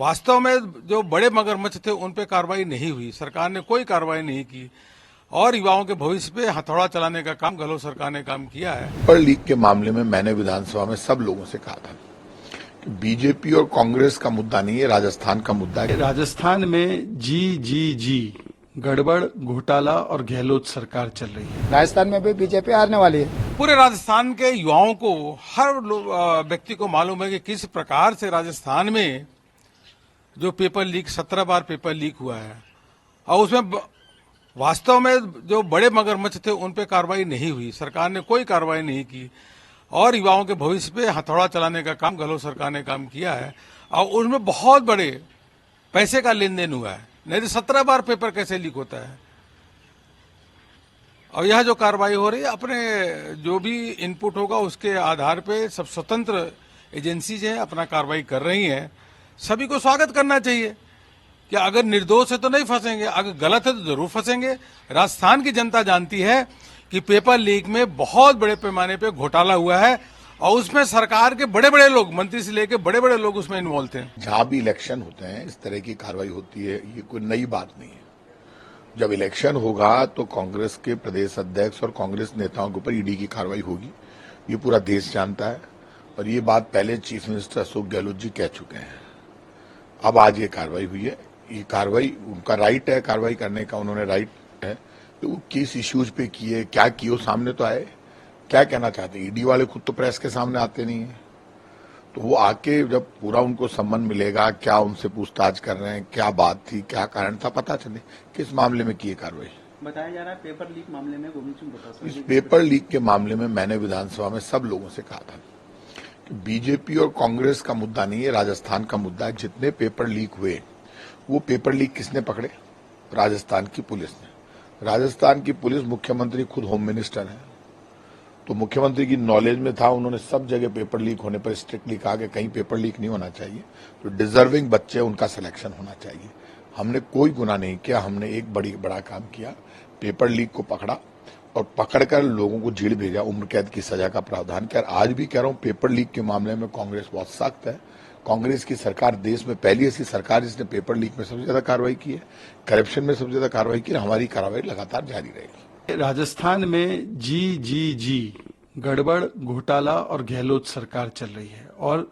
वास्तव में जो बड़े मगरमच्छ थे उन पे कार्रवाई नहीं हुई, सरकार ने कोई कार्रवाई नहीं की और युवाओं के भविष्य पे हथौड़ा चलाने का काम गहलोत सरकार ने काम किया है। पेपर लीक के मामले में मैंने विधानसभा में सब लोगों से कहा था कि बीजेपी और कांग्रेस का मुद्दा नहीं है, राजस्थान का मुद्दा है। राजस्थान में जी गड़बड़ घोटाला और गहलोत सरकार चल रही है। राजस्थान में भी बीजेपी हारने वाली है। पूरे राजस्थान के युवाओं को, हर व्यक्ति को मालूम है कि किस प्रकार से राजस्थान में जो पेपर लीक 17 बार पेपर लीक हुआ है और उसमें वास्तव में जो बड़े मगरमच्छ थे उन पे कार्रवाई नहीं हुई, सरकार ने कोई कार्रवाई नहीं की और युवाओं के भविष्य पे हथौड़ा चलाने का काम गहलोत सरकार ने काम किया है और उसमें बहुत बड़े पैसे का लेन देन हुआ है। नहीं तो 17 बार पेपर कैसे लीक होता है। और यह जो कार्रवाई हो रही है, अपने जो भी इनपुट होगा उसके आधार पे सब स्वतंत्र एजेंसीज हैं अपना कार्रवाई कर रही हैं। सभी को स्वागत करना चाहिए कि अगर निर्दोष है तो नहीं फंसेंगे, अगर गलत है तो जरूर फंसेंगे। राजस्थान की जनता जानती है कि पेपर लीक में बहुत बड़े पैमाने पे घोटाला हुआ है और उसमें सरकार के बड़े बड़े लोग, मंत्री से लेकर बड़े बड़े लोग उसमें इन्वॉल्व थे। जहां भी इलेक्शन होते हैं इस तरह की कार्रवाई होती है, ये कोई नई बात नहीं है। जब इलेक्शन होगा तो कांग्रेस के प्रदेश अध्यक्ष और कांग्रेस नेताओं के ऊपर ईडी की कार्रवाई होगी, ये पूरा देश जानता है और ये बात पहले चीफ मिनिस्टर अशोक गहलोत जी कह चुके हैं। अब आज ये कार्रवाई हुई है, ये कार्रवाई उनका राइट है, कार्रवाई करने का उन्होंने राइट है। तो वो किस इश्यूज पे किए, क्या किए, सामने तो आए। क्या कहना चाहते हैं, ईडी वाले खुद तो प्रेस के सामने आते नहीं है, तो वो आके जब पूरा उनको सम्मान मिलेगा, क्या उनसे पूछताछ कर रहे हैं, क्या बात थी, क्या कारण था, पता चले किस मामले में की कार्रवाई। बताया जा रहा है पेपर लीक मामले में गोविंद सिंह डोटासरा। इस पेपर लीक के मामले में मैंने विधानसभा में सब लोगों से कहा था कि बीजेपी और कांग्रेस का मुद्दा नहीं है, राजस्थान का मुद्दा है। जितने पेपर लीक हुए वो पेपर लीक किसने पकड़े? राजस्थान की पुलिस ने। राजस्थान की पुलिस, मुख्यमंत्री खुद होम मिनिस्टर है, तो मुख्यमंत्री की नॉलेज में था, उन्होंने सब जगह पेपर लीक होने पर स्ट्रिक्टली कहा कि कहीं पेपर लीक नहीं होना चाहिए, तो डिजर्विंग बच्चे उनका सिलेक्शन होना चाहिए। हमने कोई गुनाह नहीं किया, हमने एक बड़ा काम किया, पेपर लीक को पकड़ा और पकड़कर लोगों को जेल भेजा, उम्र कैद की सजा का प्रावधान किया। आज भी कह रहा हूं, पेपर लीक के मामले में कांग्रेस बहुत सख्त है। कांग्रेस की सरकार देश में पहली ऐसी सरकार जिसने पेपर लीक में सबसे ज्यादा कार्रवाई की है, करप्शन में सबसे ज्यादा कार्रवाई की है। हमारी कार्रवाई लगातार जारी रहेगी। राजस्थान में जी गड़बड़ घोटाला और गहलोत सरकार चल रही है और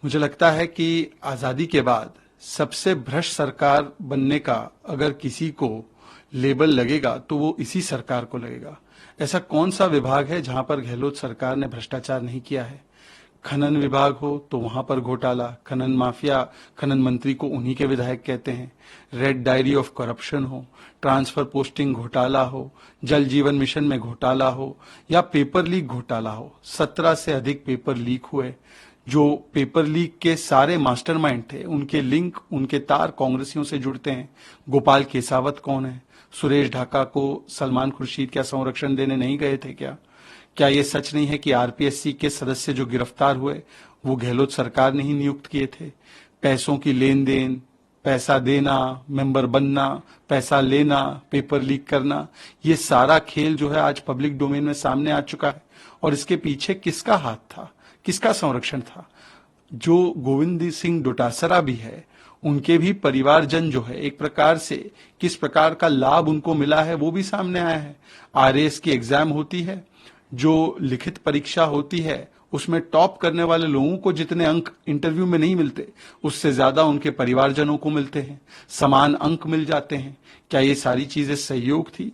मुझे लगता है कि आजादी के बाद सबसे भ्रष्ट सरकार बनने का अगर किसी को लेबल लगेगा तो वो इसी सरकार को लगेगा। ऐसा कौन सा विभाग है जहां पर गहलोत सरकार ने भ्रष्टाचार नहीं किया है? खनन विभाग हो तो वहां पर घोटाला, खनन माफिया, खनन मंत्री को उन्हीं के विधायक कहते हैं। रेड डायरी ऑफ करप्शन हो, ट्रांसफर पोस्टिंग घोटाला हो, जल जीवन मिशन में घोटाला हो या पेपर लीक घोटाला हो, 17 से अधिक पेपर लीक हुए। जो पेपर लीक के सारे मास्टरमाइंड थे, उनके लिंक, उनके तार कांग्रेसियों से जुड़ते हैं। गोपाल केसावत कौन है? सुरेश ढाका को सलमान खुर्शीद क्या संरक्षण देने नहीं गए थे क्या? क्या ये सच नहीं है कि आरपीएससी के सदस्य जो गिरफ्तार हुए वो गहलोत सरकार ने ही नियुक्त किए थे? पैसों की लेन देन, पैसा देना, मेंबर बनना, पैसा लेना, पेपर लीक करना, ये सारा खेल जो है आज पब्लिक डोमेन में सामने आ चुका है। और इसके पीछे किसका हाथ था, किसका संरक्षण था? जो गोविंद सिंह डोटासरा भी है, उनके भी परिवारजन जो है एक प्रकार से किस प्रकार का लाभ उनको मिला है वो भी सामने आया है। आरएएस की एग्जाम होती है, जो लिखित परीक्षा होती है उसमें टॉप करने वाले लोगों को जितने अंक इंटरव्यू में नहीं मिलते, उससे ज्यादा उनके परिवारजनों को मिलते हैं, समान अंक मिल जाते हैं। क्या ये सारी चीजें सहयोग थी?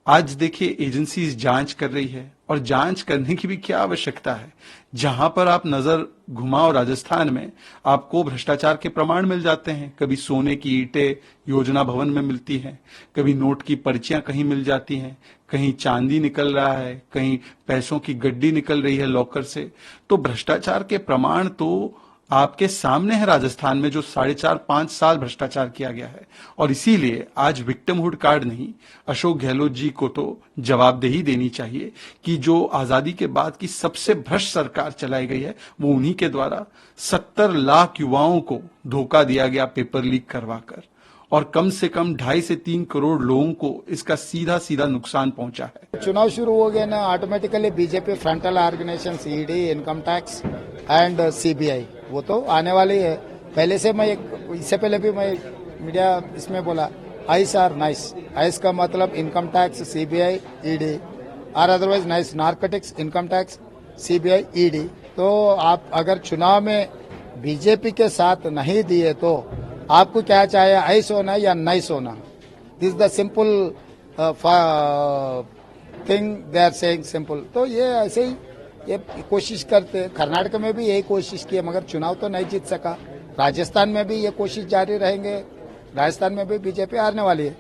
आज देखिए एजेंसीज जांच कर रही है और जांच करने की भी क्या आवश्यकता है? जहां पर आप नजर घुमाओ राजस्थान में आपको भ्रष्टाचार के प्रमाण मिल जाते हैं। कभी सोने की ईंटें योजना भवन में मिलती हैं, कभी नोट की पर्चियां कहीं मिल जाती हैं, कहीं चांदी निकल रहा है, कहीं पैसों की गड्डी निकल रही है लॉकर से। तो भ्रष्टाचार के प्रमाण तो आपके सामने है राजस्थान में, जो 4.5-5 साल भ्रष्टाचार किया गया है। और इसीलिए आज विक्टिमहुड कार्ड नहीं, अशोक गहलोत जी को तो जवाबदेही देनी चाहिए कि जो आजादी के बाद की सबसे भ्रष्ट सरकार चलाई गई है वो उन्हीं के द्वारा 70 लाख युवाओं को धोखा दिया गया पेपर लीक करवाकर, और कम से कम 2.5 से 3 करोड़ लोगों को इसका सीधा सीधा नुकसान पहुंचा है। चुनाव शुरू हो गया ना, automatically BJP frontal organisation ED, income tax and CBI वो तो आने वाली है। पहले से मैं इससे पहले भी मैं मीडिया इसमें बोला आइस आर नाइस। आइस का मतलब इनकम टैक्स, सीबीआई, ईडी, और otherwise nice narcotics, income tax, CBI, ED. तो आप अगर चुनाव में बीजेपी के साथ नहीं दिए तो आपको क्या चाहिए, आइस होना या नाइस होना? This the simple thing they are saying, simple. तो ये ऐसे ही ये कोशिश करते, कर्नाटक में भी यही कोशिश की मगर चुनाव तो नहीं जीत सका। राजस्थान में भी ये कोशिश जारी रहेंगे, राजस्थान में भी बीजेपी हारने वाली है।